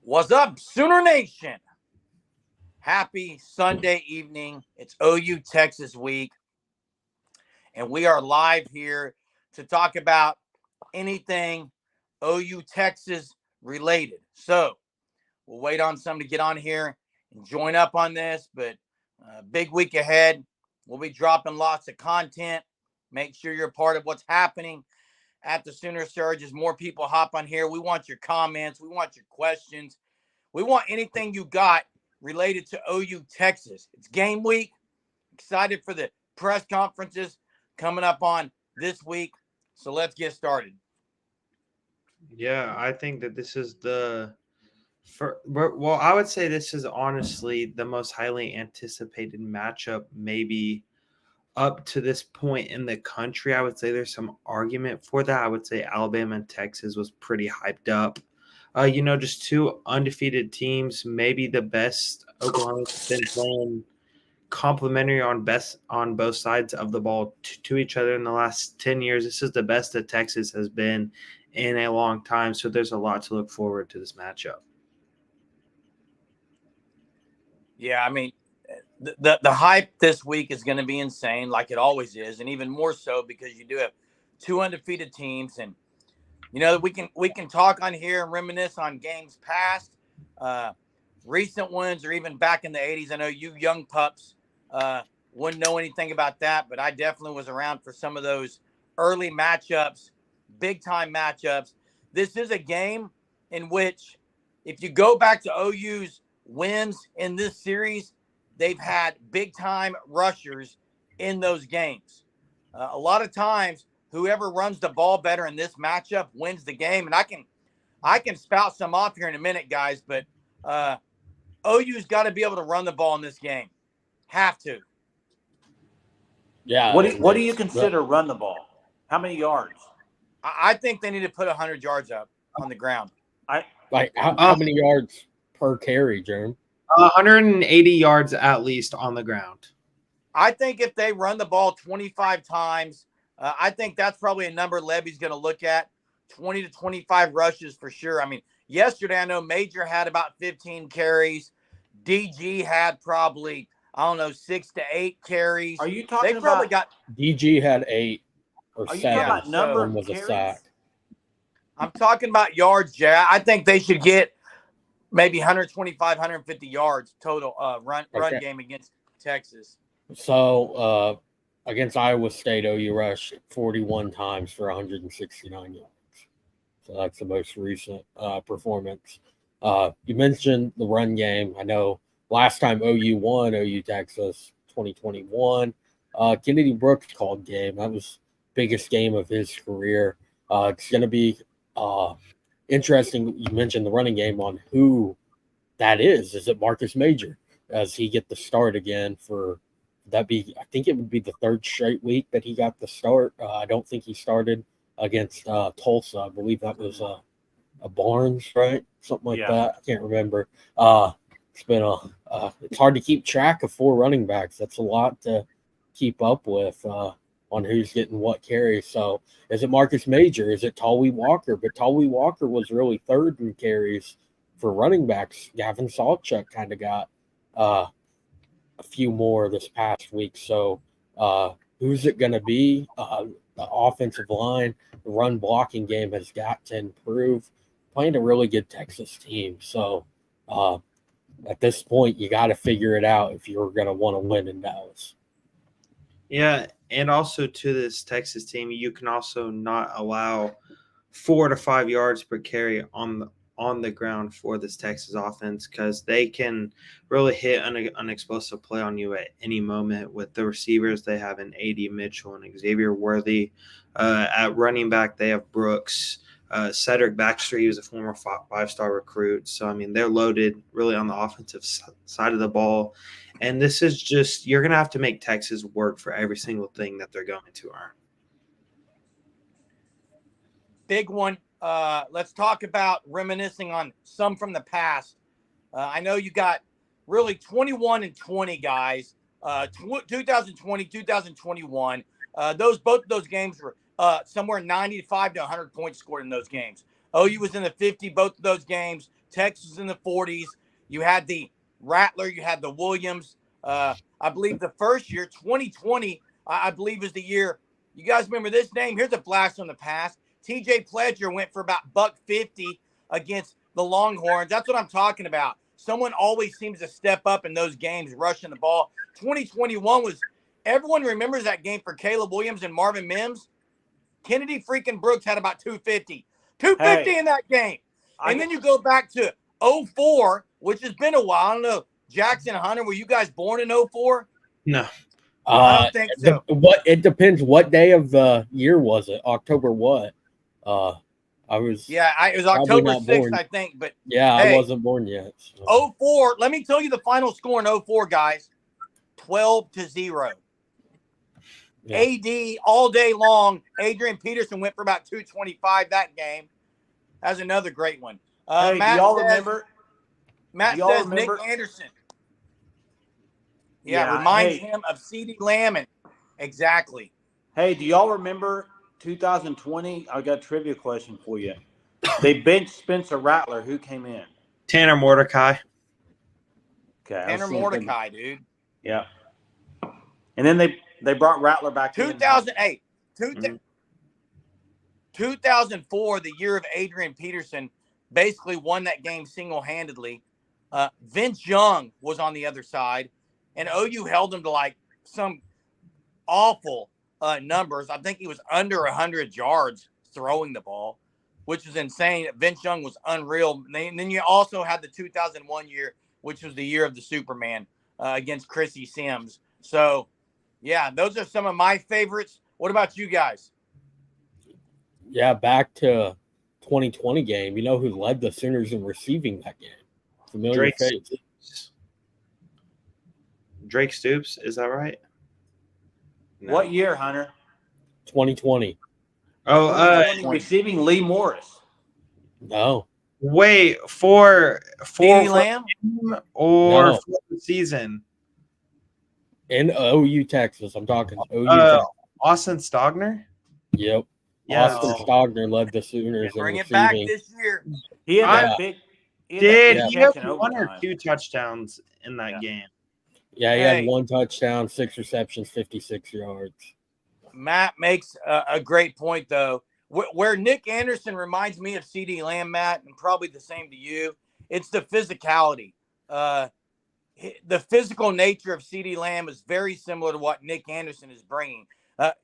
What's up, Sooner Nation? Happy Sunday evening. It's OU Texas week, and we are live here to talk about anything OU Texas related. So we'll wait on some to get on here and join up on this, but big week ahead. We'll be dropping lots of content. Make sure you're a part of what's happening at the Sooner Surge as more people hop on here. We want your comments. We want your questions. We want anything you got related to OU Texas. It's game week. Excited for the press conferences coming up on this week. So let's get started. Yeah, I think that this is well, I would say this is honestly the most highly anticipated matchup, maybe up to this point in the country. I would say there's some argument for that. I would say Alabama and Texas was pretty hyped up. Just two undefeated teams, maybe the best Oklahoma's been playing complementary on both sides of the ball to each other in the last 10 years. This is the best that Texas has been in a long time. So there's a lot to look forward to this matchup. Yeah, I mean, the hype this week is going to be insane, like it always is, and even more so because you do have two undefeated teams, and we can talk on here and reminisce on games past, recent ones, or even back in the '80s. I know you young pups wouldn't know anything about that, but I definitely was around for some of those early matchups, big time matchups. This is a game in which, if you go back to OU's wins in this series, they've had big time rushers in those games. A lot of times, whoever runs the ball better in this matchup wins the game. And I can spout some off here in a minute, guys, but OU's got to be able to run the ball in this game. Have to. Yeah. What do you consider run the ball? How many yards? I think they need to put 100 yards up on the ground. Like how many yards per carry, Jerm? 180 yards at least on the ground. I think if they run the ball 25 times, I think that's probably a number Levy's going to look at. 20 to 25 rushes for sure. I mean, yesterday I know Major had about 15 carries. DG had probably, I don't know, 6 to 8 carries. Are you talking They probably about? got. DG had 8 or Are you 7. talking about number One of was a carries? sack. I'm talking about yards, Jay. I think they should get maybe 125, 150 yards total run game against Texas. So against Iowa State, OU rushed 41 times for 169 yards. So that's the most recent performance. You mentioned the run game. I know last time OU won, OU Texas 2021. Kennedy Brooks called game. That was biggest game of his career. It's going to be interesting. You mentioned the running game on who that is. Is it Marcus Major? As he get the start again for that be? I think it would be the third straight week that he got the start. I don't think he started against Tulsa. I believe that was a Barnes, right? Something like that. I can't remember. It's been it's hard to keep track of 4 running backs. That's a lot to keep up with on who's getting what carries. So is it Marcus Major? Is it Tawee Walker? But Tawee Walker was really third in carries for running backs. Gavin Sawchuk kind of got a few more this past week. So who's it going to be? The offensive line, the run blocking game has got to improve. Playing a really good Texas team. So at this point, you got to figure it out if you're going to want to win in Dallas. Yeah, and also to this Texas team, you can also not allow 4 to 5 yards per carry on the ground for this Texas offense, because they can really hit an explosive play on you at any moment with the receivers. They have an A.D. Mitchell and Xavier Worthy. At running back, they have Brooks. Cedric Baxter, he was a former 5-star recruit. So, I mean, they're loaded really on the offensive side of the ball. And this is just – you're going to have to make Texas work for every single thing that they're going to earn. Big one. Let's talk about reminiscing on some from the past. I know you got really 21 and 20 guys, 2020, 2021. Both of those games were somewhere 95 to 100 points scored in those games. OU was in the 50, both of those games. Texas in the 40s. You had the Rattler. You had the Williams. I believe the first year, 2020, I believe is the year. You guys remember this name? Here's a blast from the past. TJ Pledger went for about $150 against the Longhorns. That's what I'm talking about. Someone always seems to step up in those games, rushing the ball. 2021 was, everyone remembers that game for Caleb Williams and Marvin Mims. Kennedy freaking Brooks had about 250. 250 in that game. And then you go back to 04, which has been a while. I don't know, Jackson, Hunter, were you guys born in 04? No. I don't think so. It depends what day of the year was it. October what? I was. Yeah, it was October 6th, I think. But yeah, hey, I wasn't born yet. So. 04. Let me tell you the final score in 04, guys. 12-0. Yeah. AD all day long. Adrian Peterson went for about 225 that game. That's another great one. Hey, Matt do y'all says, remember? Matt do y'all says remember? Nick Anderson. Yeah, reminds him of CeeDee Lamb. Exactly. Hey, do y'all remember 2020? I got a trivia question for you. They benched Spencer Rattler. Who came in? Tanner Mordecai. Okay, Tanner Mordecai, dude. Yeah. And then they brought Rattler back 2008. 2004, the year of Adrian Peterson, basically won that game single-handedly. Vince Young was on the other side, and OU held him to like some awful numbers. I think he was under 100 yards throwing the ball, which is insane. Vince Young was unreal. And then you also had the 2001 year, which was the year of the Superman against Chrissy Sims. So, yeah, those are some of my favorites. What about you guys? Yeah, back to 2020 game. You know who led the Sooners in receiving that game? Familiar face. Drake Stoops, is that right? No. What year, Hunter? 2020. Oh, receiving Lee Morris. No. Wait, for Lamb or no. For the season? In OU, Texas. I'm talking OU, Texas. Austin Stogner? Yep. Yes. Austin Stogner led the Sooners in receiving. Bring it back this year. He had that big. Did he have 1 or 2 touchdowns in that game? Yeah, he had 1 touchdown, 6 receptions, 56 yards. Matt makes a great point, though. Where Nick Anderson reminds me of CeeDee Lamb, Matt, and probably the same to you, it's the physicality. The physical nature of CeeDee Lamb is very similar to what Nick Anderson is bringing.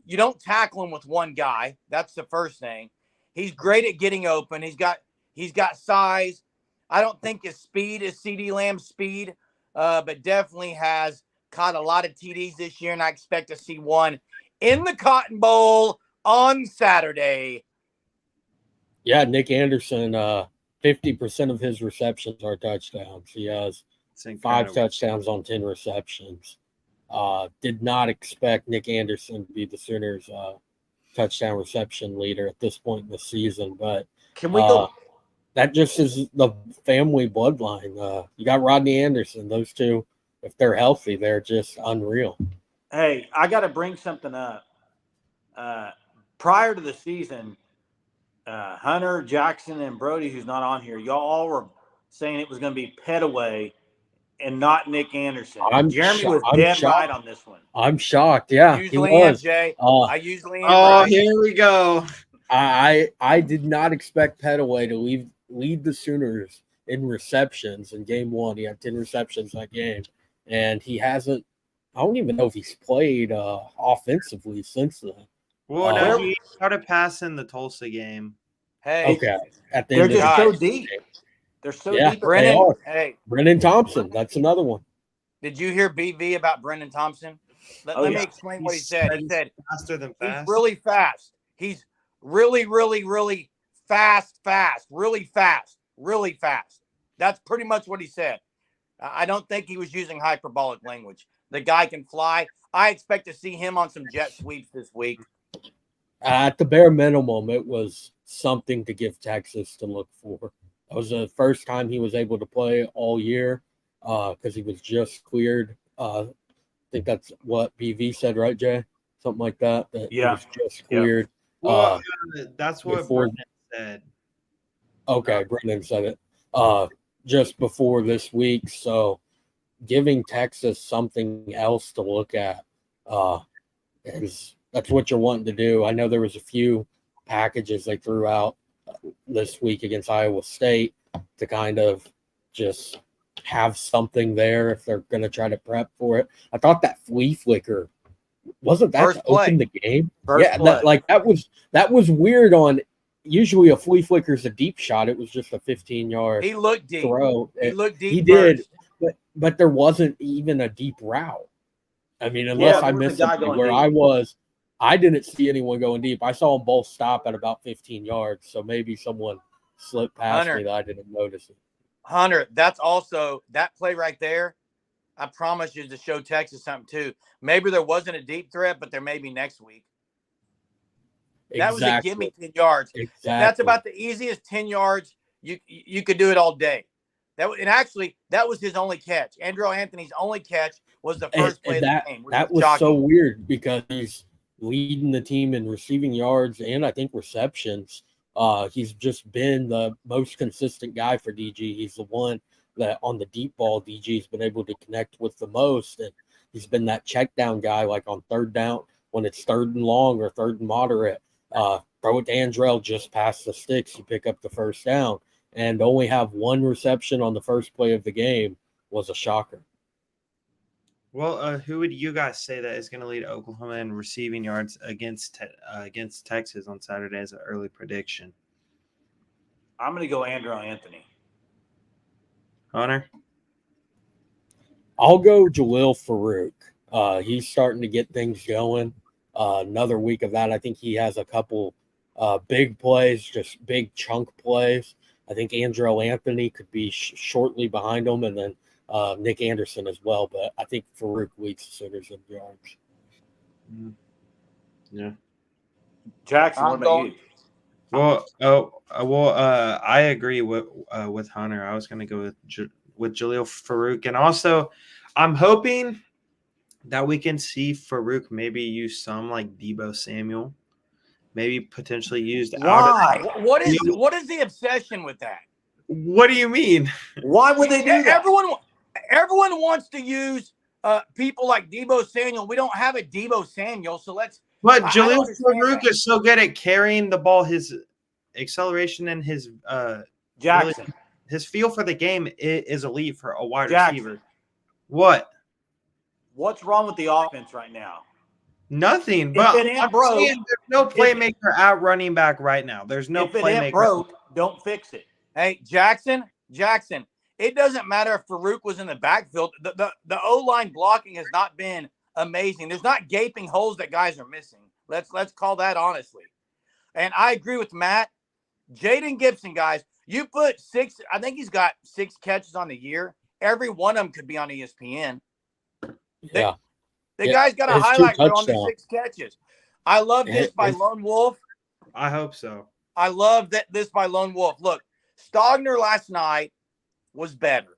You don't tackle him with one guy. That's the first thing. He's great at getting open. He's got size. I don't think his speed is CeeDee Lamb's speed, but definitely has caught a lot of TDs this year, and I expect to see one in the Cotton Bowl on Saturday. Yeah, Nick Anderson, 50% of his receptions are touchdowns. He has 5 touchdowns on 10 receptions. Did not expect Nick Anderson to be the Sooners' touchdown reception leader at this point in the season, but can we go? That just is the family bloodline. You got Rodney Anderson. Those two, if they're healthy, they're just unreal. Hey, I got to bring something up. Prior to the season, Hunter, Jackson, and Brody, who's not on here, y'all all were saying it was going to be Petaway and not Nick Anderson. Jeremy was dead right on this one. I'm shocked. Yeah, I usually am, Jay. I usually am. Right. Here we go. I did not expect Petaway to lead the Sooners in receptions in game 1. He had 10 receptions that game, and he hasn't. I don't even know if he's played offensively since then. Well, he started passing the Tulsa game. Hey, okay. At the they're end just of so deep. They're so deep. Brennan Thompson. That's another one. Did you hear BV about Brennan Thompson? Let me explain what he said. He said faster than fast. He's really fast. He's really, really, really fast, really fast, really fast. That's pretty much what he said. I don't think he was using hyperbolic language. The guy can fly. I expect to see him on some jet sweeps this week. At the bare minimum, it was something to give Texas to look for. That was the first time he was able to play all year because he was just cleared. I think that's what BV said, right, Jay? Something like that. He was just cleared. Well, that's what Brennan said. Okay, Brennan said it. just before this week. So giving Texas something else to look at that's what you're wanting to do. I know there was a few packages they threw out this week against Iowa State to kind of just have something there if they're going to try to prep for it. I thought that flea flicker wasn't that to open the game. That was weird. On usually a flea flicker is a deep shot. It was just a 15-yard. He looked deep. Throw. He looked deep. He did, but there wasn't even a deep route. I mean, unless I missed something where deep. I was. I didn't see anyone going deep. I saw them both stop at about 15 yards. So maybe someone slipped past me that I didn't notice it. Hunter, that's also that play right there. I promise you to show Texas something too. Maybe there wasn't a deep threat, but there may be next week. That was a give me 10 yards. Exactly. That's about the easiest 10 yards. You could do it all day. And actually, that was his only catch. Andrew Anthony's only catch was the first play of the game. That was so weird because he's leading the team in receiving yards and I think receptions. He's just been the most consistent guy for DG. He's the one that on the deep ball DG's been able to connect with the most, and he's been that check down guy, like on third down when it's third and long or third and moderate. Throw it to Andrell just past the sticks, you pick up the first down, and only have one reception on the first play of the game was a shocker. Well, who would you guys say that is going to lead Oklahoma in receiving yards against Texas on Saturday as an early prediction? I'm going to go Andrew Anthony. Hunter? I'll go Jalil Farouk. He's starting to get things going. Another week of that. I think he has a couple big plays, just big chunk plays. I think Andrew Anthony could be shortly behind him, and then Nick Anderson as well. But I think Farouk leads the Sooners in yards. Yeah. Jackson, what about you? Well, I agree with Hunter. I was going to go with Jalil Farouk, and also I'm hoping that we can see Farouk maybe use some like Deebo Samuel, maybe potentially used. Why? What is the obsession with that? What do you mean? Why would they do that? Everyone wants to use people like Deebo Samuel. We don't have a Deebo Samuel, so let's. But Jalil Farouk is so good at carrying the ball. His acceleration and his Jackson, really, his feel for the game is elite for a wide receiver. What? What's wrong with the offense right now? Nothing. But there's no playmaker at running back right now. There's no playmaker. If it ain't broke, don't fix it. Hey, Jackson. It doesn't matter if Farouk was in the backfield. The O-line blocking has not been amazing. There's not gaping holes that guys are missing. Let's call that honestly. And I agree with Matt. Jaden Gibson, guys, you put 6. I think he's got 6 catches on the year. Every one of them could be on ESPN. Yeah. The guy's got a highlight reel on the 6 catches. I love this by Lone Wolf. I hope so. I love this by Lone Wolf. Look, Stogner last night was better.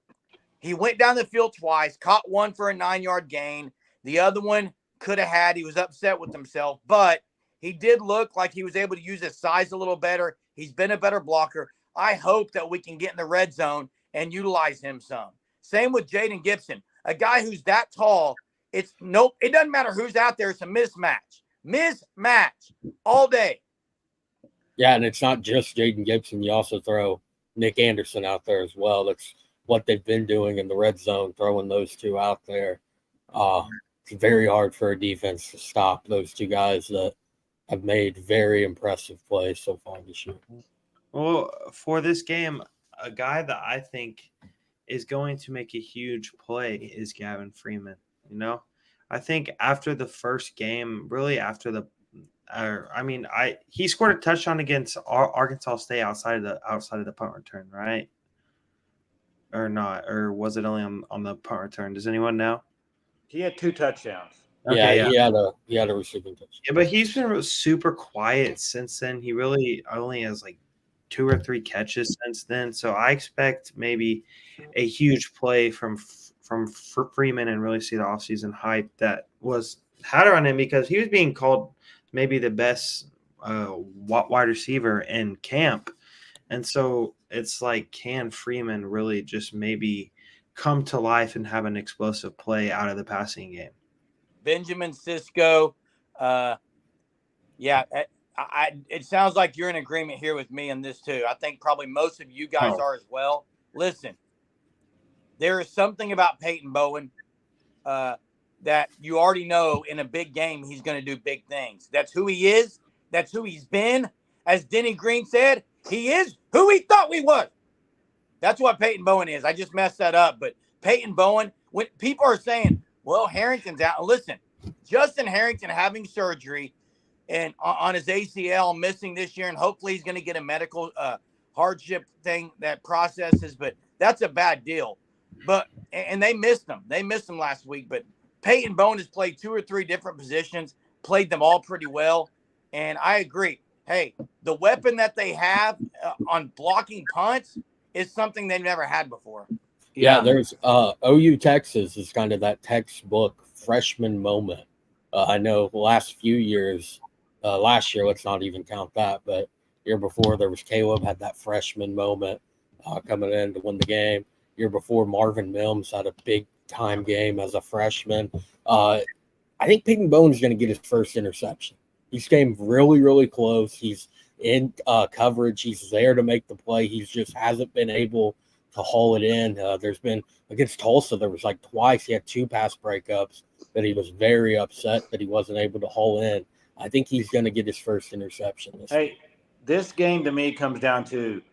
He went down the field twice, caught one for a 9-yard gain. The other one could have had. He was upset with himself, but he did look like he was able to use his size a little better. He's been a better blocker. I hope that we can get in the red zone and utilize him some. Same with Jaden Gibson, a guy who's that tall. It doesn't matter who's out there. It's a mismatch all day. Yeah, and it's not just Jaden Gibson. You also throw Nick Anderson out there as well. That's what they've been doing in the red zone, throwing those two out there. It's very hard for a defense to stop those two guys that have made very impressive plays so far this year. Well, for this game, a guy that I think is going to make a huge play is Gavin Freeman. I think after the first game, really after he scored a touchdown against Arkansas State outside of the punt return, right? Or not? Or was it only on the punt return? Does anyone know? He had 2 touchdowns. Okay, He had a receiving touchdown. Yeah, but he's been super quiet since then. He really only has like 2 or 3 catches since then. So I expect maybe a huge play from Freeman and really see the offseason hype that had on him because he was being called maybe the best wide receiver in camp. And so it's like, can Freeman really just maybe come to life and have an explosive play out of the passing game? Benjamin Sisko, yeah, it sounds like you're in agreement here with me on this too. I think probably most of you guys are as well. Listen, there is something about Peyton Bowen that you already know in a big game he's going to do big things. That's who he is. That's who he's been. As Denny Green said, he is who he thought we was. That's what Peyton Bowen is. I just messed that up. But Peyton Bowen, when people are saying, well, Harrington's out. Listen, Justin Harrington having surgery and on his ACL, missing this year, and hopefully he's going to get a medical hardship thing that processes. But that's a bad deal. And they missed him. They missed him last week. But Peyton Bowen has played 2 or 3 different positions, played them all pretty well. And I agree. Hey, the weapon that they have on blocking punts is something they've never had before. Yeah, there's OU Texas is kind of that textbook freshman moment. I know the last few years, last year, let's not even count that, but year before there was Caleb had that freshman moment coming in to win the game. Year before, Marvin Mims had a big time game as a freshman. I think Peyton Bowen's going to get his first interception. He's came really, really close. He's in coverage. He's there to make the play. He just hasn't been able to haul it in. There's been against Tulsa, there was like twice he had 2 pass breakups that he was very upset that he wasn't able to haul in. I think he's going to get his first interception this week. This game to me comes down to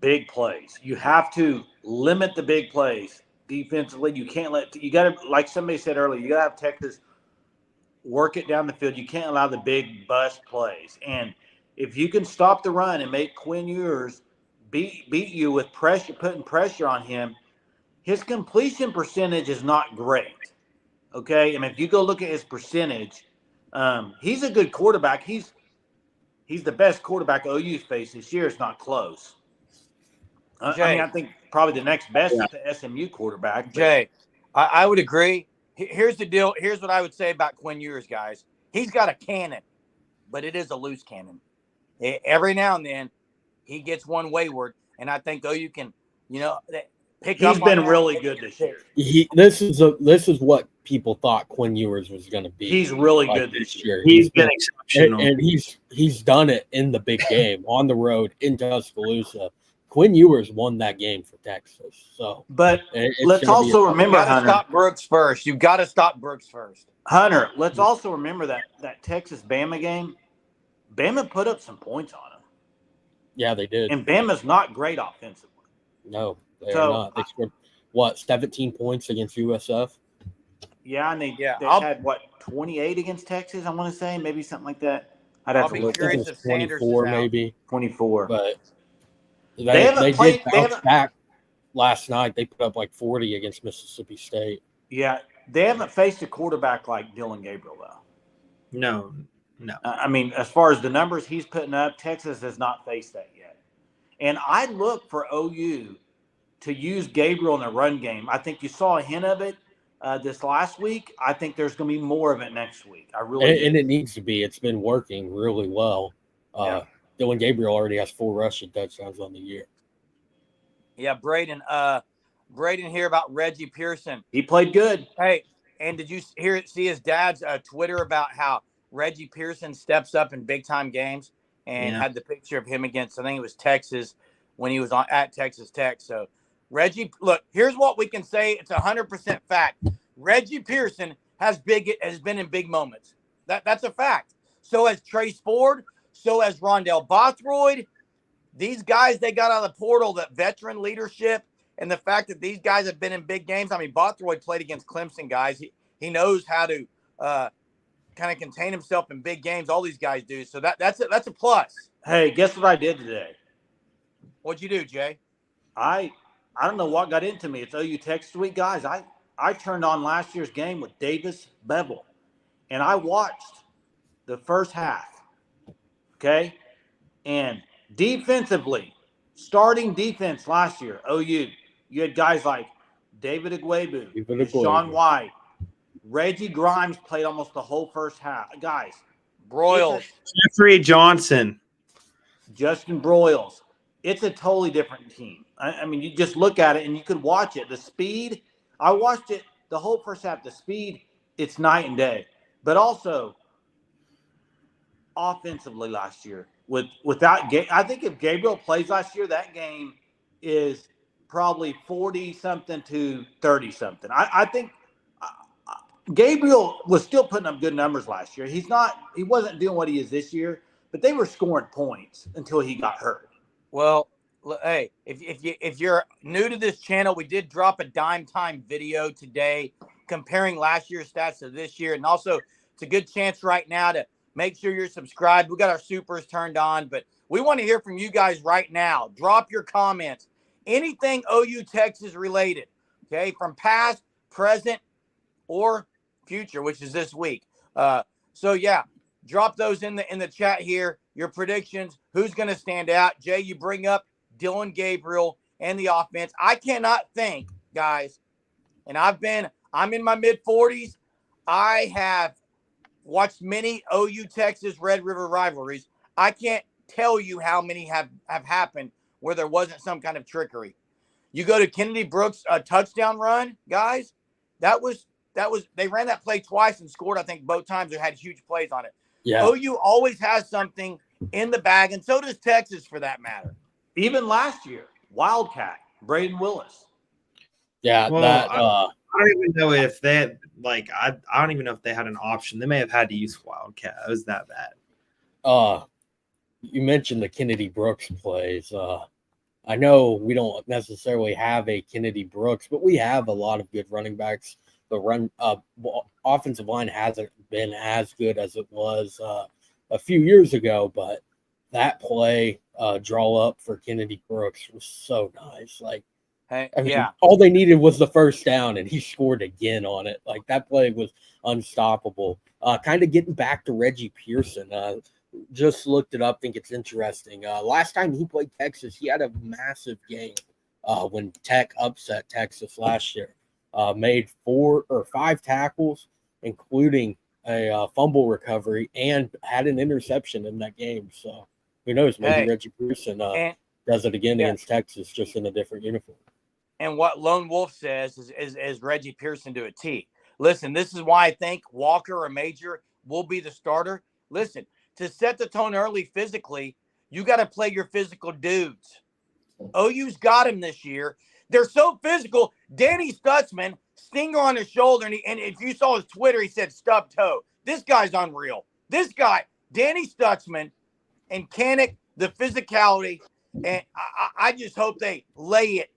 big plays. You have to limit the big plays defensively. You can't you got to, like somebody said earlier, you got to have Texas work it down the field. You can't allow the big bust plays. And if you can stop the run and make Quinn Ewers beat you with pressure, putting pressure on him, his completion percentage is not great. Okay, and if you go look at his percentage, he's a good quarterback. He's the best quarterback OU's faced this year. It's not close. I think probably the next best is the SMU quarterback. But. Jay, I would agree. Here's the deal. Here's what I would say about Quinn Ewers, guys. He's got a cannon, but it is a loose cannon. Every now and then, he gets one wayward, and I think OU can, pick up. He's been really good this year. This is what people thought Quinn Ewers was going to be. He's really good this year. He's been exceptional, and he's done it in the big game on the road in Tuscaloosa. Quinn Ewers won that game for Texas. So, but let's also remember, Hunter. Stop Brooks first. You've got to stop Brooks first. Hunter, let's also remember that Texas-Bama game. Bama put up some points on him. Yeah, they did. And Bama's not great offensively. No, they're not. They scored, 17 points against USF? Yeah, and they had, 28 against Texas, I want to say? Maybe something like that. I'd have to look. I think it was 24, maybe. 24. But they did bounce back last night. They put up like 40 against Mississippi State. Yeah, they haven't faced a quarterback like Dylan Gabriel, though. No. I mean, as far as the numbers he's putting up, Texas has not faced that yet. And I look for OU to use Gabriel in the run game. I think you saw a hint of it this last week. I think there's going to be more of it next week. I really do. And it needs to be. It's been working really well. Dylan Gabriel already has 4 rushing touchdowns on the year. Yeah, Braden hear about Reggie Pearson. He played good. Hey, and did you see his dad's Twitter about how Reggie Pearson steps up in big-time games and had the picture of him against, I think it was Texas, when he was at Texas Tech. So, Reggie, look, here's what we can say. It's 100% fact. Reggie Pearson has been in big moments. That's a fact. So has Trace Ford. So has Rondell Bothroyd. These guys they got out of the portal, that veteran leadership, and the fact that these guys have been in big games. I mean, Bothroyd played against Clemson guys. He knows how to kind of contain himself in big games. All these guys do. So that's a plus. Hey, guess what I did today? What'd you do, Jay? I don't know what got into me. It's OU Texas week, guys. I turned on last year's game with Davis Bevel, and I watched the first half. Okay, and defensively, starting defense last year, OU, you had guys like David Agwebu, Sean White, Reggie Grimes played almost the whole first half. Guys, Broyles, Jeffrey Johnson, Justin Broyles. it's a totally different team. I mean, you just look at it and you could watch it. The speed, I watched it the whole first half. The speed, it's night and day. But also offensively last year, without I think if Gabriel plays last year, that game is probably 40 something to 30 something. I think Gabriel was still putting up good numbers last year. He wasn't doing what he is this year, but they were scoring points until he got hurt. Well, hey, if you're new to this channel, we did drop a dime time video today comparing last year's stats to this year, and also it's a good chance right now to make sure you're subscribed. We got our supers turned on, but we want to hear from you guys right now. Drop your comments, anything OU Texas related, okay, from past, present, or future, which is this week. So yeah, drop those in the chat here. Your predictions, who's going to stand out? Jay, you bring up Dylan Gabriel and the offense. I cannot think, guys, and I'm in my mid-40s. I have watched many OU Texas Red River rivalries. I can't tell you how many have happened where there wasn't some kind of trickery. You go to Kennedy Brooks' touchdown run, guys, that was they ran that play twice and scored, I think, both times. They had huge plays on it. Yeah. OU always has something in the bag, and so does Texas for that matter. Even last year, Wildcat, Braden Willis. Yeah, well, I don't even know if they had, I don't even know if they had an option. They may have had to use Wildcat. It was that bad. You mentioned the Kennedy Brooks plays. I know we don't necessarily have a Kennedy Brooks, but we have a lot of good running backs. The offensive line hasn't been as good as it was a few years ago, but that play draw up for Kennedy Brooks was so nice. All they needed was the first down, and he scored again on it. That play was unstoppable. Kind of getting back to Reggie Pearson. Just looked it up. Think it's interesting. Last time he played Texas, he had a massive game when Tech upset Texas last year. Made 4 or 5 tackles, including a fumble recovery, and had an interception in that game. So who knows? Maybe Reggie Pearson does it again against Texas, just in a different uniform. And what Lone Wolf says is Reggie Pearson to a T. Listen, this is why I think Walker or Major will be the starter. Listen, to set the tone early physically, you got to play your physical dudes. OU's got him this year. They're so physical. Danny Stutzman, stinger on his shoulder, and if you saw his Twitter, he said stub toe. This guy's unreal. This guy, Danny Stutzman, and Kanik, the physicality, and I just hope they lay it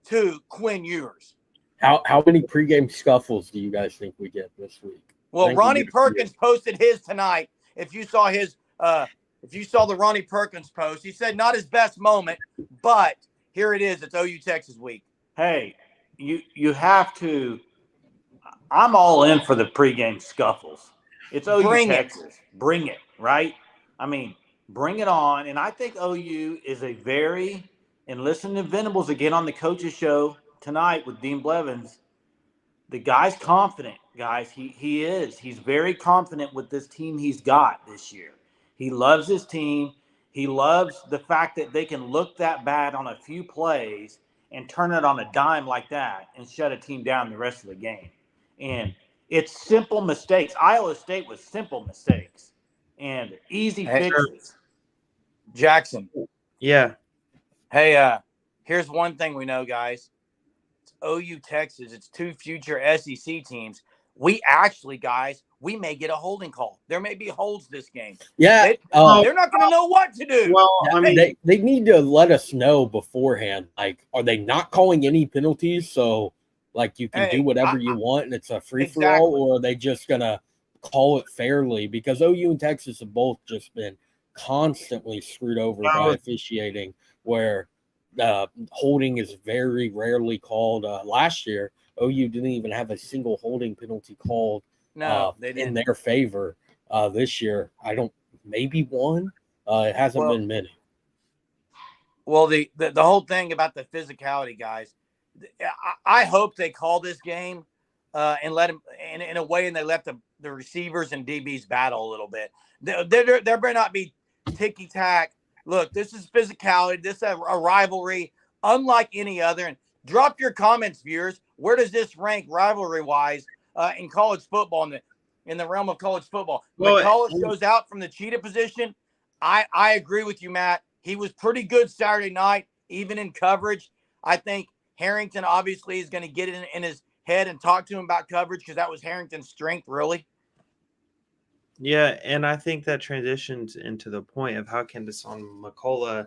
to Quinn Ewers. How many pregame scuffles do you guys think we get this week? Well, Ronnie Perkins posted his tonight. If you saw the Ronnie Perkins post, he said not his best moment, but here it is. It's OU Texas week. Hey, you have to. I'm all in for the pregame scuffles. It's OU Texas. Bring it, right? I mean, bring it on. And I think OU is and listen to Venables again on the coach's show tonight with Dean Blevins. The guy's confident, guys. He is. He's very confident with this team he's got this year. He loves his team. He loves the fact that they can look that bad on a few plays and turn it on a dime like that and shut a team down the rest of the game. And it's simple mistakes. Iowa State was simple mistakes and easy fixes. Jackson. Yeah. Hey, here's one thing we know, guys. It's OU Texas. It's 2 future SEC teams. We actually, guys, we may get a holding call. There may be holds this game. Yeah. They're not going to know what to do. Well, I mean, they need to let us know beforehand. Are they not calling any penalties? So, you can do whatever you want and it's a free-for-all, or are they just going to call it fairly? Because OU and Texas have both just been constantly screwed over by officiating, where holding is very rarely called. Last year, OU didn't even have a single holding penalty called in their favor. This year, maybe one. It hasn't been many. Well, the whole thing about the physicality, guys, I hope they call this game and let them in a way, and they let the receivers and DBs battle a little bit. There better not be ticky-tack look, this is physicality. This is a rivalry unlike any other. And drop your comments, viewers. Where does this rank rivalry-wise in college football, in the realm of college football? Well, McCullough goes out from the cheetah position. I agree with you, Matt. He was pretty good Saturday night, even in coverage. I think Harrington obviously is going to get it in his head and talk to him about coverage because that was Harrington's strength, really. Yeah, and I think that transitions into the point of how can Dasan McCullough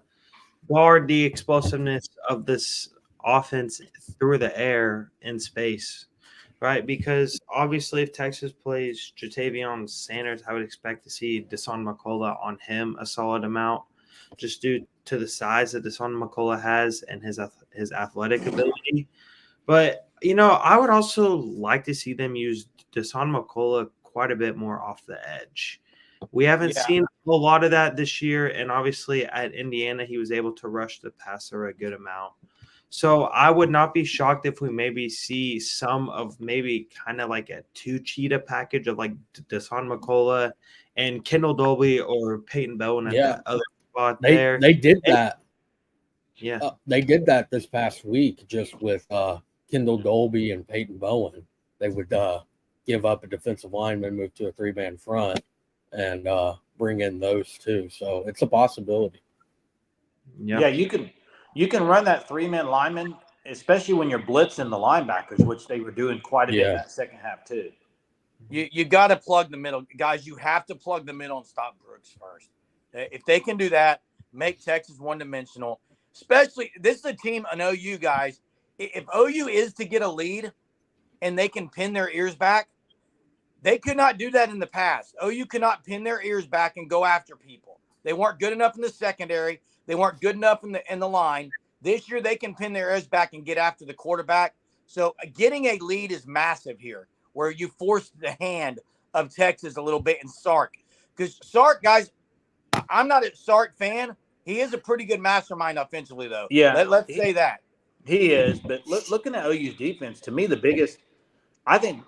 guard the explosiveness of this offense through the air in space, right? Because obviously, if Texas plays Jatavion Sanders, I would expect to see Dasan McCullough on him a solid amount, just due to the size that Dasan McCullough has and his athletic ability. But I would also like to see them use Dasan McCullough quite a bit more off the edge. We haven't seen a lot of that this year, and obviously at Indiana, he was able to rush the passer a good amount. So I would not be shocked if we maybe see some of maybe kind of like a two cheetah package of like Dasan McCullough and Kendall Dolby or Peyton Bowen at the other spot there. They did that. Yeah. They did that this past week just with Kendall Dolby and Peyton Bowen. They would give up a defensive lineman, move to a three-man front, and bring in those two. So it's a possibility. Yeah, you can run that three-man lineman, especially when you're blitzing the linebackers, which they were doing quite a bit in that second half too. You got to plug the middle. Guys, you have to plug the middle and stop Brooks first. If they can do that, make Texas one-dimensional. Especially, this is a team, an OU, guys. If OU is to get a lead and they can pin their ears back, they could not do that in the past. OU could not pin their ears back and go after people. They weren't good enough in the secondary. They weren't good enough in the line. This year, they can pin their ears back and get after the quarterback. So getting a lead is massive here, where you force the hand of Texas a little bit and Sark. Because Sark, guys, I'm not a Sark fan. He is a pretty good mastermind offensively, though. Yeah. Let's say that. He is. But looking at OU's defense, to me, the biggest, I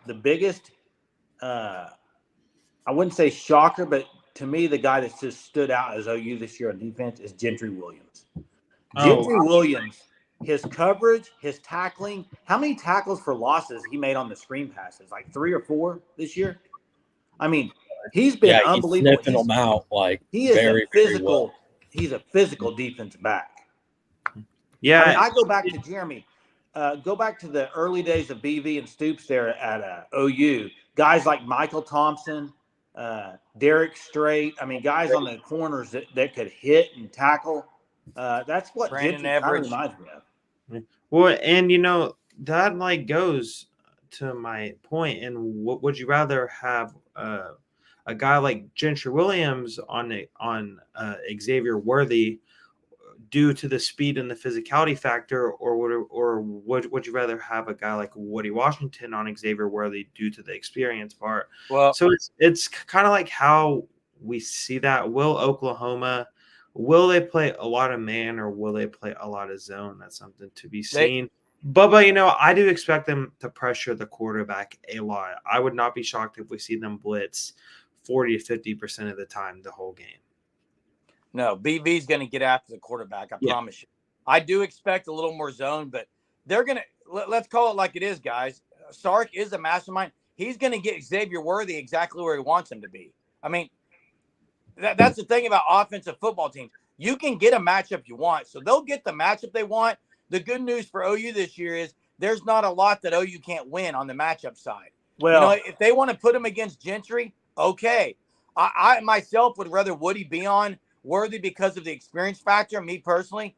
wouldn't say shocker, but to me, the guy that's just stood out as OU this year on defense is Gentry Williams. Gentry Williams, his coverage, his tackling, how many tackles for losses he made on the screen passes? Like 3 or 4 this year? I mean, he's been unbelievable. He's sniffing them out like he is very, a physical. very well. He's a physical defense back. Yeah. I mean, I go back to Jeremy. Go back to the early days of BV and Stoops there at OU. Guys like Michael Thompson, Derek Strait. I mean, guys on the corners that could hit and tackle. That's what Brandon Gentry kind of Everidge reminds me of. Well, and that like goes to my point. And what would you rather have a guy like Gentry Williams on Xavier Worthy due to the speed and the physicality factor, or would you rather have a guy like Woody Washington on Xavier Worthy due to the experience part? Well, so it's kind of like how we see that. Will they play a lot of man or will they play a lot of zone? That's something to be seen. But I do expect them to pressure the quarterback a lot. I would not be shocked if we see them blitz 40 to 50% of the time the whole game. No, BV's going to get after the quarterback. I promise you. I do expect a little more zone, but they're going to let's call it like it is, guys. Sark is a mastermind. He's going to get Xavier Worthy exactly where he wants him to be. I mean, that's the thing about offensive football teams. You can get a matchup you want, so they'll get the matchup they want. The good news for OU this year is there's not a lot that OU can't win on the matchup side. Well, if they want to put him against Gentry, okay. I myself would rather Woody be on Worthy because of the experience factor. Me personally,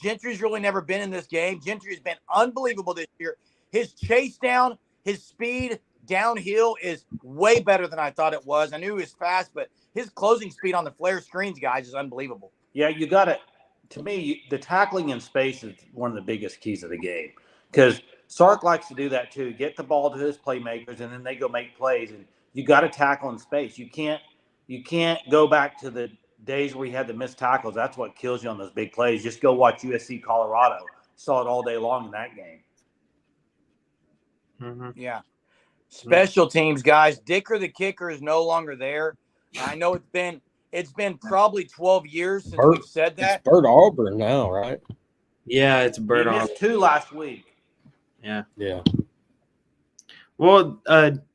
Gentry's really never been in this game. Gentry has been unbelievable this year. His chase down, his speed downhill is way better than I thought it was. I knew he was fast, but his closing speed on the flare screens, guys, is unbelievable. Yeah, you got to. To me, the tackling in space is one of the biggest keys of the game because Sark likes to do that too. Get the ball to his playmakers, and then they go make plays. And you got to tackle in space. You can't go back to the days where you had the missed tackles. That's what kills you on those big plays. Just go watch USC Colorado. Saw it all day long in that game. Mm-hmm. Yeah. Special teams, guys. Dicker the kicker is no longer there. I know it's been It's been probably 12 years since we've said that. It's Bert Auburn now, right? Yeah, it's Bert He Auburn. missed 2 last week. Yeah. Yeah. Well,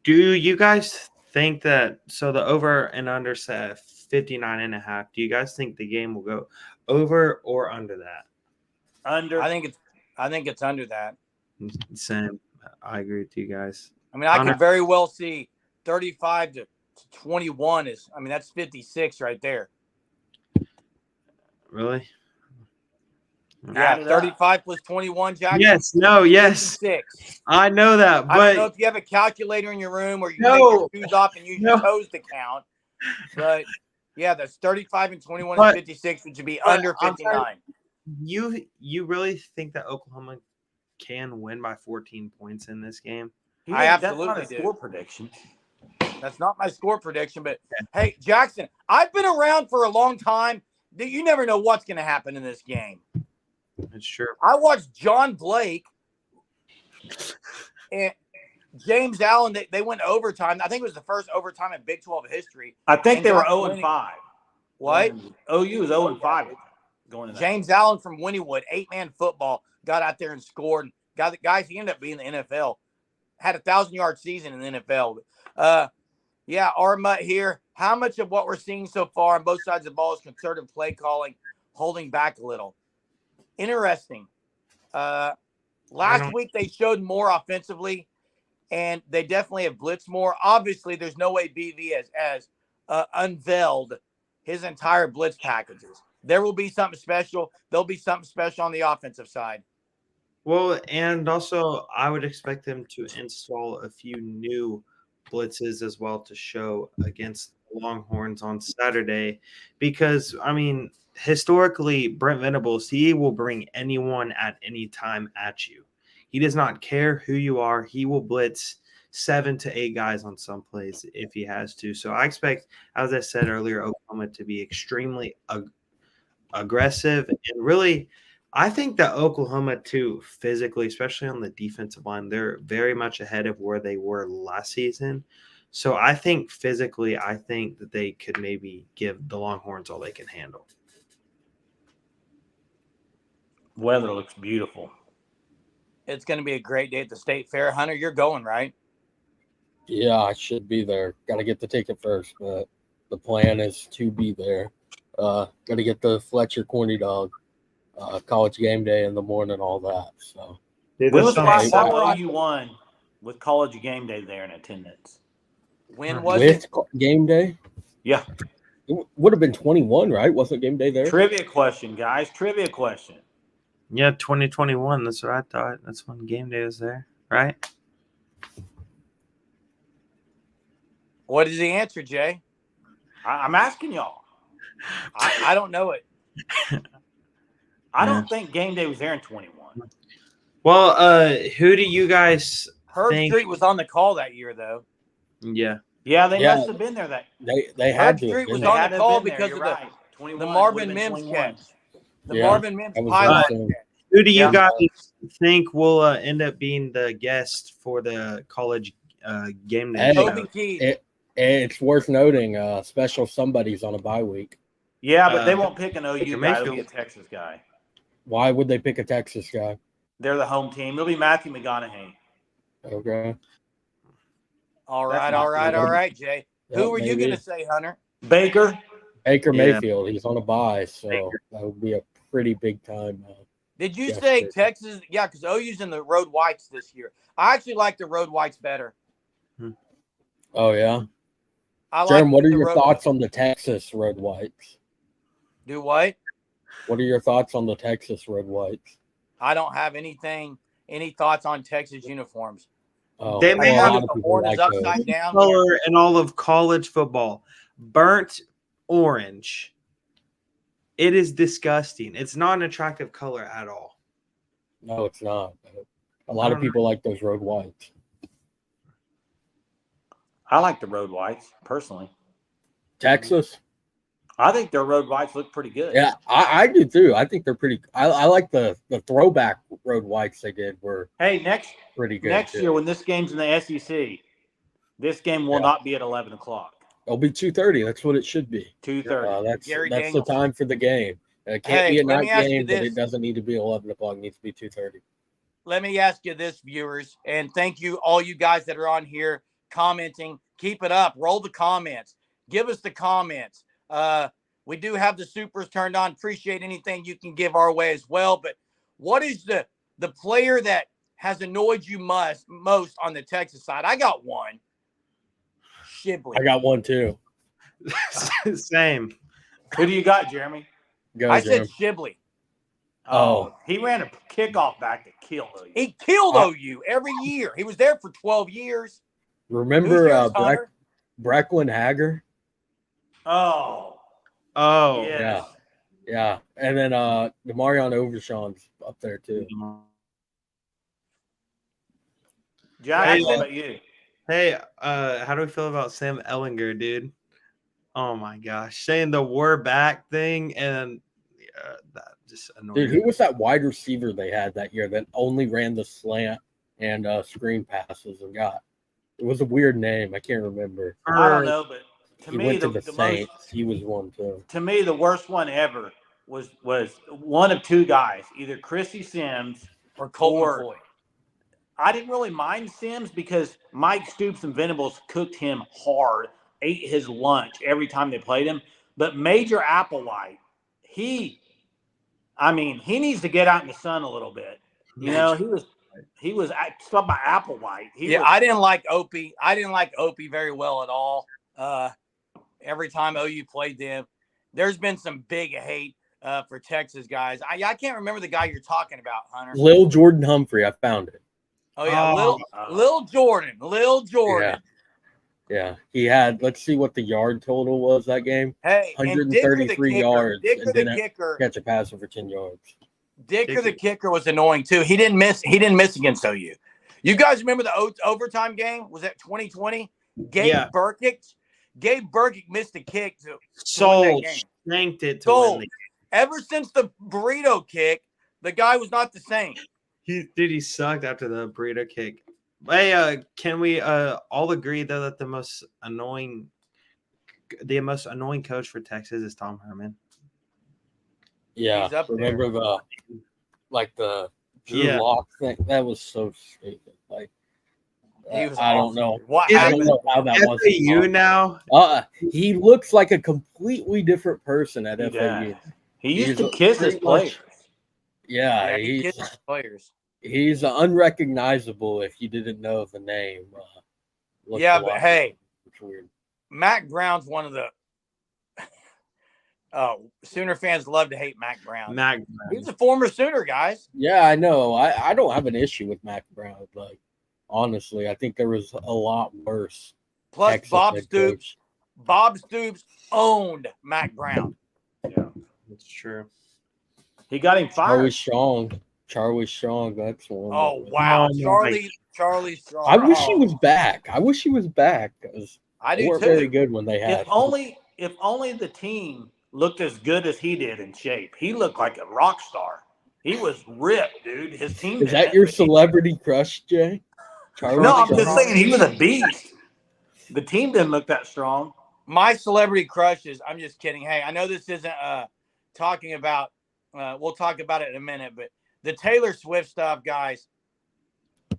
do you guys think that so the over and under set 59.5? Do you guys think the game will go over or under that? Under. I think it's under that. Same. I agree with you guys. I mean, I could very well see 35 to 21 is. I mean, that's 56 right there. Really? Yeah, 35 plus 21, Jackson. Yes. No. Yes. 56. I know that, but I don't know if you have a calculator in your room or you take your shoes off and use your toes to count. But yeah, that's 35 and 21 and 56, which would be under 59. You really think that Oklahoma can win by 14 points in this game? I absolutely That's not a do. score prediction. That's not my score prediction, but hey, Jackson, I've been around for a long time. You never know what's going to happen in this game. It's true. I watched John Blake and James Allen. They went overtime. I think it was the first overtime in Big 12 history. I think they were 0-5. What? OU was 0-5 going to that. James Allen from Wynnewood, 8-man football, got out there and scored. Guys, he ended up being in the NFL. Had a 1,000-yard season in the NFL. Yeah, our Mutt here. How much of what we're seeing so far on both sides of the ball is conservative play calling, holding back a little? Interesting. Last week they showed more offensively, and they definitely have blitzed more. Obviously, there's no way BV has unveiled his entire blitz packages. There will be something special. There'll be something special on the offensive side. Well, and also I would expect them to install a few new blitzes as well to show against the Longhorns on Saturday, because I mean, historically, Brent Venables, he will bring anyone at any time at you. He does not care who you are. He will blitz 7 to 8 guys on some plays if he has to. So I expect, as I said earlier, Oklahoma to be extremely aggressive. And really, I think that Oklahoma, too, physically, especially on the defensive line, they're very much ahead of where they were last season. So I think physically, I think that they could maybe give the Longhorns all they can handle. Weather looks beautiful. It's going to be a great day at the State Fair. Hunter, you're going, right? Yeah, I should be there. Got to get the ticket first, but the plan is to be there. Got to get the Fletcher corny dog, college game day in the morning, all that. So, when was the last time OU won with college game day there in attendance? When was it? Game day? Yeah. It would have been 21, right? Wasn't game day there? Trivia question, guys. Trivia question. Yeah, 2021. That's what I thought. That's when game day was there, right? What is the answer, Jay? I'm asking y'all. I don't know it. I don't think game day was there in 21. Well, who do you guys Herb think? Street was on the call that year, though. Yeah. Yeah, they must have been there. They had Herb to. Street was They on the call because of right. the Marvin Mims catch. The Marvin Mims that was pilot. awesome. Who do you guys think will end up being the guest for the college game day? Toby Keith. It's worth noting, special somebody's on a bye week. Yeah, but they won't pick an OU guy. It'll be a Texas guy. Why would they pick a Texas guy? They're the home team. It'll be Matthew McConaughey. Okay. All right, Jay. Who were you going to say, Hunter? Baker Mayfield. He's on a bye, so that would be a pretty big time. Did you say Texas? Yeah, because OU's in the road whites this year. I actually like the road whites better. Oh, yeah? Jeremy, what are your thoughts on the Texas road whites? Do what? What are your thoughts on the Texas red whites? I don't have any thoughts on Texas uniforms. Oh, they may have the horn is upside down color in all of college football. Burnt orange. It is disgusting. It's not an attractive color at all. No, it's not. A lot of people like those road whites. I like the road whites, personally. Texas? I think their road whites look pretty good. Yeah, I do too. I think they're pretty. I like the throwback road whites they did were. Pretty good. Next too. year when this game's in the SEC, this game will not be at 11 o'clock. It'll be 2:30. That's what it should be. 2:30. That's Gary the Daniels. time for the game. It can't be a let night me ask you game, but this. it doesn't need to be 11 o'clock. It needs to be 2:30. Let me ask you this, viewers, and thank you all you guys that are on here commenting. Keep it up. Roll the comments. Give us the comments. We do have the supers turned on. Appreciate anything you can give our way as well. But what is the player that has annoyed you most on the Texas side? I got one. Shibley. I got one too. Same. Who do you got, Jeremy? Go, I Jeremy. said Shibley. Oh. He ran a kickoff back to kill OU. He killed OU every year. He was there for 12 years. Remember Hunter? Brecklin Hager? Oh, Yeah. Yeah. And then Demarion Overshawn's up there too. Jack, what about you? Hey, how do we feel about Sam Ellinger, dude? Oh my gosh, saying the "we're back" thing, and that just annoyed Dude, me. who was that wide receiver they had that year that only ran the slant and screen passes and got? It was a weird name. I can't remember. I don't know, but to He me, went to the Saints. most, He was one too. to me, the worst one ever was one of two guys, either Chrissy Sims Or Colt McCoy. I didn't really mind Sims because Mike Stoops and Venables cooked him hard, ate his lunch every time they played him. But Major Applewhite, he needs to get out in the sun a little bit. You know, he was stuff by Applewhite. I didn't like Opie. I didn't like Opie very well at all. Every time OU played them, there's been some big hate for Texas guys. I can't remember the guy you're talking about, Hunter. Lil Jordan Humphrey. I found it. Oh yeah, Lil Jordan. Yeah. He had. Let's see what the yard total was that game. Hey, 133 yards. Dicker and the didn't kicker. catch a pass over 10 yards. Dicker the kicker was annoying too. He didn't miss against OU. You guys remember the overtime game? Was that 2020? Gabe Burkitt missed a kick to win that game. Shanked it to win the game. Ever since the burrito kick, the guy was not the same. He sucked after the burrito kick. Hey, can we all agree though that the most annoying coach for Texas is Tom Herman? Yeah, He's up remember the Drew Lock thing? That was so stupid. Like, I don't know. I don't know how that was. FAU now. He looks like a completely different person at FAU. He used to kiss his players. Yeah, he kissed his players. He's unrecognizable if you didn't know the name. But hey, it's weird. Mac Brown's one of the Sooner fans love to hate Mac Brown. He's a former Sooner, guys. Yeah, I know. I don't have an issue with Mac Brown. Like, honestly, I think there was a lot worse. Plus, Texas Bob Stoops owned Mac Brown. Yeah, that's true. He got him fired. Charlie Strong, that's one. Oh wow, Charlie Strong. I wish he was back. Because I do they weren't too. very good when they had. If only the team looked as good as he did in shape. He looked like a rock star. He was ripped, dude. His team. Is that your celebrity crush, Jay? I'm just saying he was a beast. The team didn't look that strong. My celebrity crushes. I'm just kidding. Hey, I know this isn't talking about. We'll talk about it in a minute, but the Taylor Swift stuff, guys.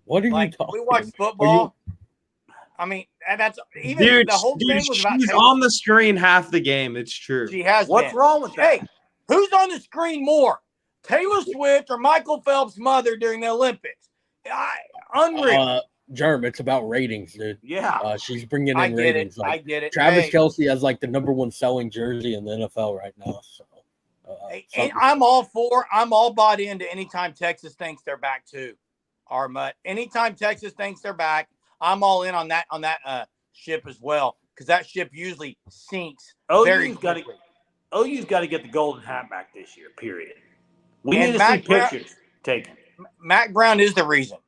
What are you talking? We watch football. I mean, and that's even the whole thing was about. She's on the screen half the game. It's true. She has. What's wrong with that? Hey, who's on the screen more, Taylor Swift or Michael Phelps' mother during the Olympics? Unreal. Germ, it's about ratings, dude. Yeah. She's bringing in ratings. I get it. Travis Kelce has like the #1 selling jersey in the NFL right now. So. I'm all bought into anytime Texas thinks they're back too. Armut. Anytime Texas thinks they're back, I'm all in on that ship as well, because that ship usually sinks very quickly. OU's got to get the golden hat back this year, period. We need to see pictures taken. Mac Brown is the reason.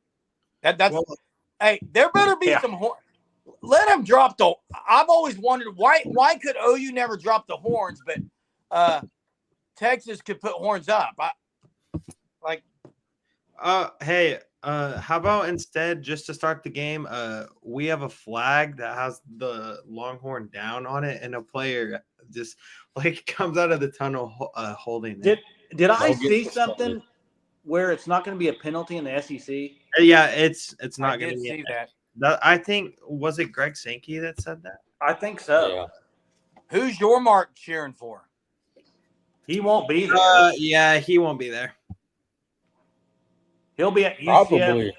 Hey, there better be some horn. Let him drop the. I've always wondered why could OU never drop the horns, but Texas could put horns up. Hey, How about instead, just to start the game, we have a flag that has the Longhorn down on it, and a player just like comes out of the tunnel holding it. Did I see something where it's not going to be a penalty in the SEC? Yeah, it's not going to be. I did see that. I think, was it Greg Sankey that said that? I think so. Yeah. Who's your Mark cheering for? He won't be there. Yeah, he won't be there. He'll be at UCF. Probably.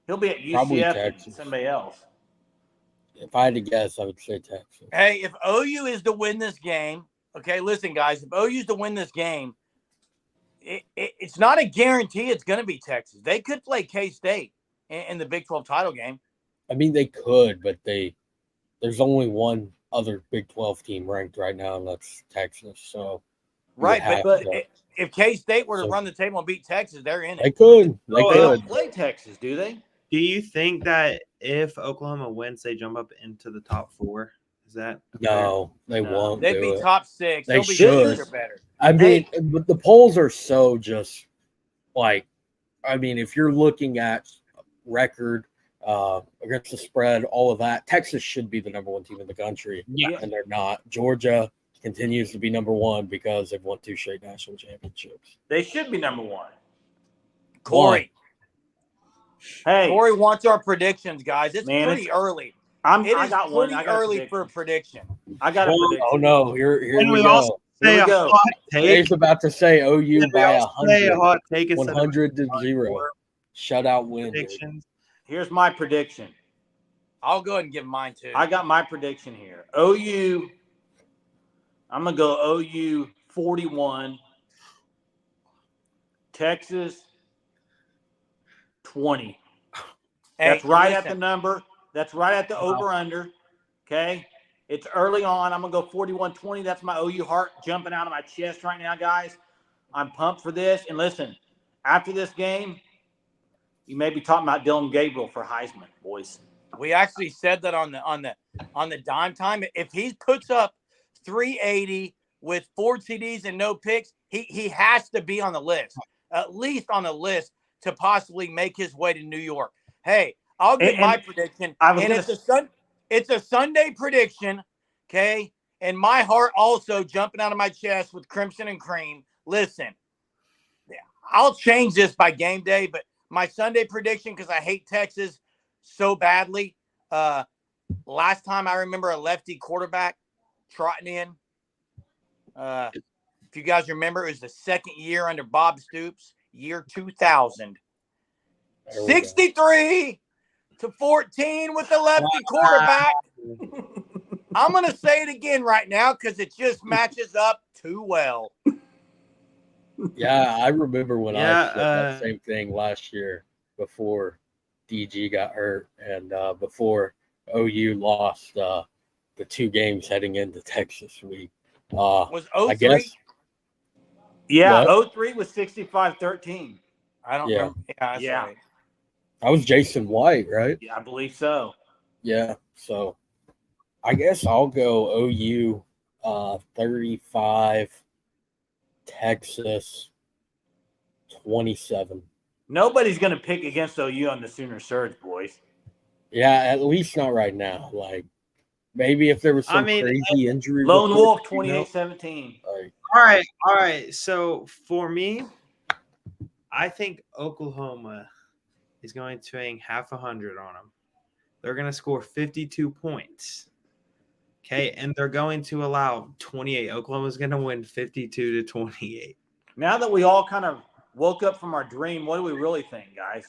He'll be at Probably UCF and Texas. somebody else. If I had to guess, I would say Texas. Hey, if OU is to win this game, okay, listen, guys, if OU is to win this game, it's not a guarantee it's going to be Texas. They could play K-State in the Big 12 title game. I mean, they could, but there's only one other Big 12 team ranked right now, and that's Texas. So right, but if K-State were to run the table and beat Texas, they're in it. They could. They They could. don't play Texas, do they? Do you think that if Oklahoma wins, they jump up into the top 4? Is that No, they won't. They'd do be it. top 6. They They'll be should. or better. I mean, but the polls are so just like, I mean, if you're looking at record against the spread, all of that, Texas should be the number 1 team in the country. Yeah. And they're not. Georgia continues to be number 1 because they've won 2 straight national championships. They should be number 1. Corey. Hey, Corey wants our predictions, guys. It's Man, pretty early. I It is got one. pretty I got early for a prediction. I got a prediction. Oh, no. Here Can we we go. also say Here a we go. hot take? Dave's about to say OU Can we by also say a 100. hot take instead of 100-0. Shutout win. dude. predictions? Here's my prediction. I'll go ahead and give mine too. I got my prediction here. OU. I'm gonna go OU 41. Texas 20. Hey, That's right listen, at the number. That's right at the over-under. Okay. It's early on. I'm going to go 41-20. That's my OU heart jumping out of my chest right now, guys. I'm pumped for this. And listen, after this game, you may be talking about Dylan Gabriel for Heisman, boys. We actually said that on the dime time. If he puts up 380 with 4 TDs and no picks, he has to be on the list, at least on the list to possibly make his way to New York. Hey, I'll give my prediction. It's a Sunday prediction, okay? And my heart also jumping out of my chest with Crimson and Cream. Listen, I'll change this by game day, but my Sunday prediction, because I hate Texas so badly. Last time I remember a lefty quarterback trotting in. If you guys remember, it was the second year under Bob Stoops, year 2000. 63-14 with the lefty quarterback. I'm going to say it again right now because it just matches up too well. Yeah, I remember when I said that same thing last year before DG got hurt and before OU lost the 2 games heading into Texas week. Was 03? I guess. Yeah, 03 was 65-13. I don't Yeah. know. Yeah. Right. That was Jason White, right? Yeah, I believe so. Yeah. So I guess I'll go OU 35, Texas 27. Nobody's going to pick against OU on the Sooner Surge, boys. Yeah, at least not right now. Like maybe if there was some crazy injury. Lone Wolf 28-17. All right. So for me, I think Oklahoma is going to hang half 100 on them. They're going to score 52 points. Okay, and they're going to allow 28. Oklahoma's going to win 52-28. Now that we all kind of woke up from our dream, what do we really think, guys?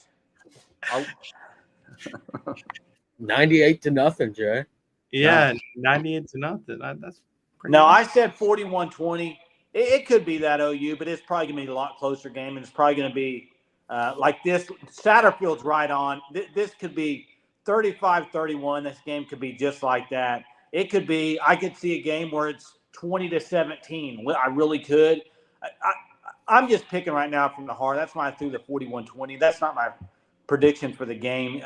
98-0, Jay. Yeah, 98-0. That's pretty No, good. I said 41-20. It could be that OU, but it's probably going to be a lot closer game, and it's probably going to be like this. Satterfield's right on. This could be 35-31. This game could be just like that. It could be. I could see a game where it's 20-17. I really could. I'm just picking right now from the heart. That's why I threw the 41-20. That's not my prediction for the game.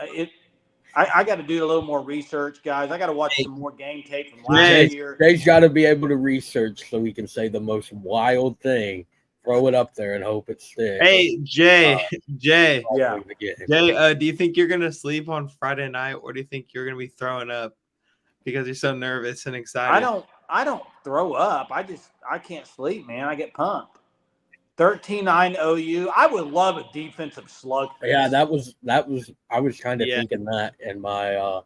I got to do a little more research, guys. I got to watch some more game tape from last year. Jay's got to be able to research so he can say the most wild thing throw it up there and hope it sticks. Hey, Jay, Yeah. Jay, do you think you're gonna sleep on Friday night, or do you think you're gonna be throwing up because you're so nervous and excited? I don't throw up. I can't sleep, man. I get pumped. 13-9 OU. I would love a defensive slug. Yeah, that was. I was kind of thinking that in my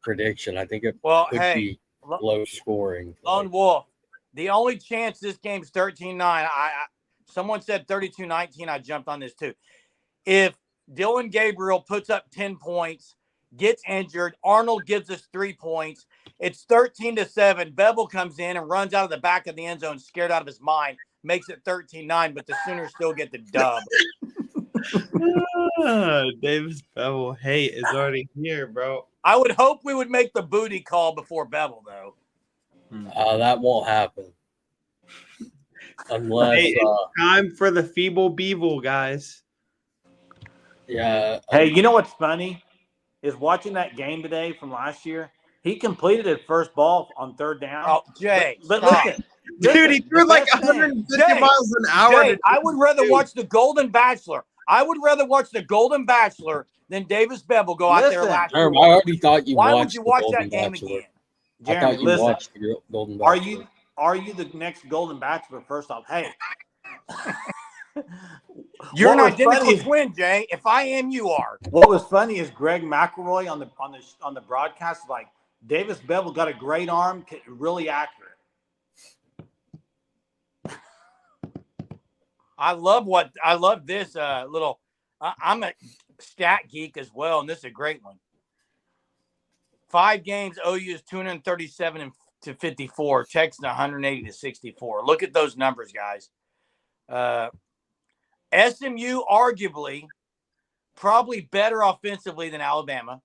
prediction. I think it could be low scoring. Lone Wolf. The only chance this game's 13-9. Someone said 32-19. I jumped on this too. If Dylan Gabriel puts up 10 points, gets injured, Arnold gives us 3 points. It's 13-7. Bevel comes in and runs out of the back of the end zone, scared out of his mind. Makes it 13-9, but the Sooners still get the dub. Davis Bevel hate is already here, bro. I would hope we would make the booty call before Bevel, though. That won't happen. Unless it's time for the feeble beeble, guys. Yeah. Hey, you know what's funny? Is watching that game today from last year. He completed his first ball on 3rd down. Oh, Jay. But listen. Dude, he threw like 150 miles an hour. Jay, I would rather watch the Golden Bachelor. I would rather watch the Golden Bachelor than Davis Bevel go out there last year. I already thought you Why watched would you watch the that game Bachelor. again? Jeremy, I thought you watched the Golden Bachelor. Are you the next Golden Bachelor? First off, hey. You're an identical twin, Jay. If I am, you are. What was funny is Greg McElroy on the broadcast was like, Davis Bevel got a great arm, really accurate. I love this little. I'm a stat geek as well, and this is a great one. 5 games, OU is 237-54, Texas 180-64. Look at those numbers, guys. SMU arguably probably better offensively than Alabama.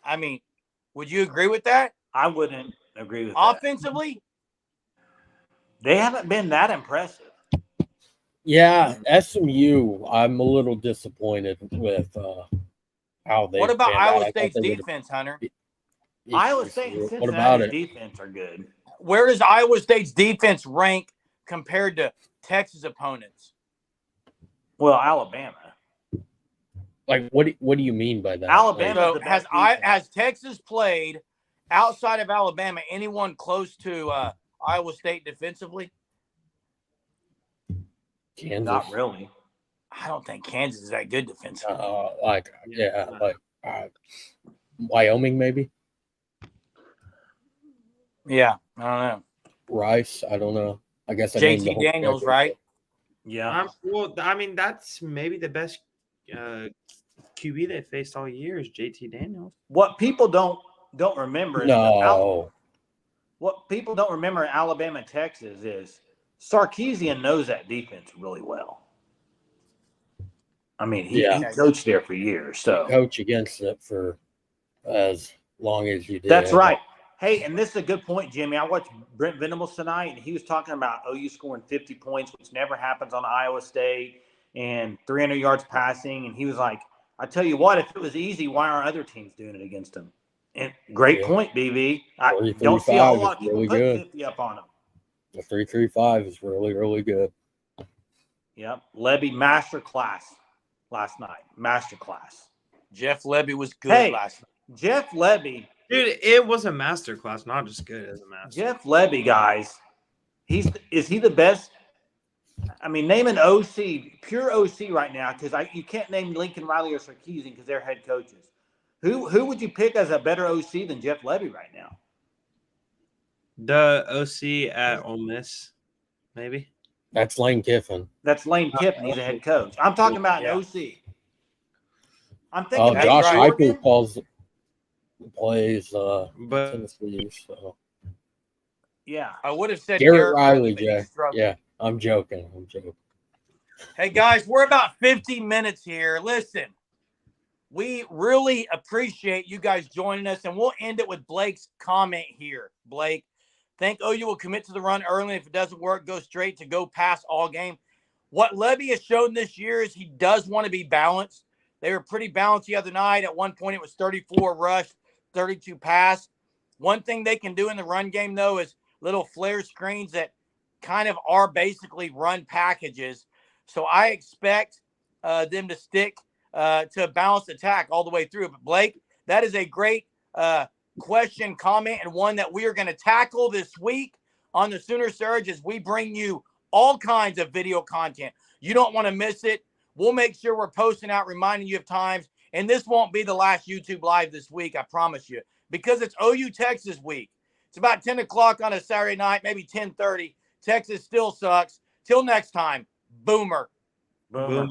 I mean, would you agree with that? I wouldn't agree with that. Offensively, they haven't been that impressive. Yeah, SMU, I'm a little disappointed with how they. What about Iowa State's defense, Hunter? Iowa State and Cincinnati's defense are good. Where does Iowa State's defense rank compared to Texas opponents? Well, Alabama. Like, what do you mean by that? Alabama has Texas played outside of Alabama anyone close to Iowa State defensively? Kansas. Not really. I don't think Kansas is that good defensively. Wyoming maybe. Yeah, I don't know. Rice, I don't know. I guess JT Daniels, right? Yeah. Well, I mean, that's maybe the best QB they faced all year is JT Daniels. What people don't remember is what people don't remember in Alabama and Texas is Sarkisian knows that defense really well. I mean, he coached there for years. So coach against it for as long as you did. That's right. Hey, and this is a good point, Jimmy. I watched Brent Venables tonight, and he was talking about OU scoring 50 points, which never happens on Iowa State, and 300 yards passing. And he was like, I tell you what, if it was easy, why aren't other teams doing it against them? And great point, BB. I don't see a whole lot of people put 50 up on them. The 3.35 is really, really good. Yep. Lebby masterclass last night. Masterclass. Jeff Lebby was good last night. Jeff Lebby. Dude, it was a masterclass, not just good as a master. Jeff Lebby, guys. Is he the best? I mean, name an OC, pure OC right now, because you can't name Lincoln Riley or Sarkisian because they're head coaches. Who would you pick as a better OC than Jeff Lebby right now? The OC at Ole Miss, maybe. That's Lane Kiffin. That's Lane Kiffin. He's a head coach. I'm talking about an OC. I'm thinking Josh Heupel plays Tennessee. So. Yeah, I would have said Garrett Riley, Jay. Yeah, I'm joking. Hey guys, we're about 50 minutes here. Listen, we really appreciate you guys joining us, and we'll end it with Blake's comment here. Blake, think OU will commit to the run early. If it doesn't work, go straight to go pass all game. What Lebby has shown this year is he does want to be balanced. They were pretty balanced the other night. At one point, it was 34 rush, 32 pass. One thing they can do in the run game, though, is little flare screens that kind of are basically run packages So I expect them to stick to a balanced attack all the way through. But Blake, that is a great question, comment, and one that we are going to tackle this week on the Sooner Surge as we bring you all kinds of video content. You don't want to miss it. We'll make sure we're posting out, reminding you of times. And this won't be the last YouTube Live this week, I promise you, because it's OU Texas week. It's about 10 o'clock on a Saturday night, maybe 10:30. Texas still sucks. Till next time, Boomer. Boomer. Boomer.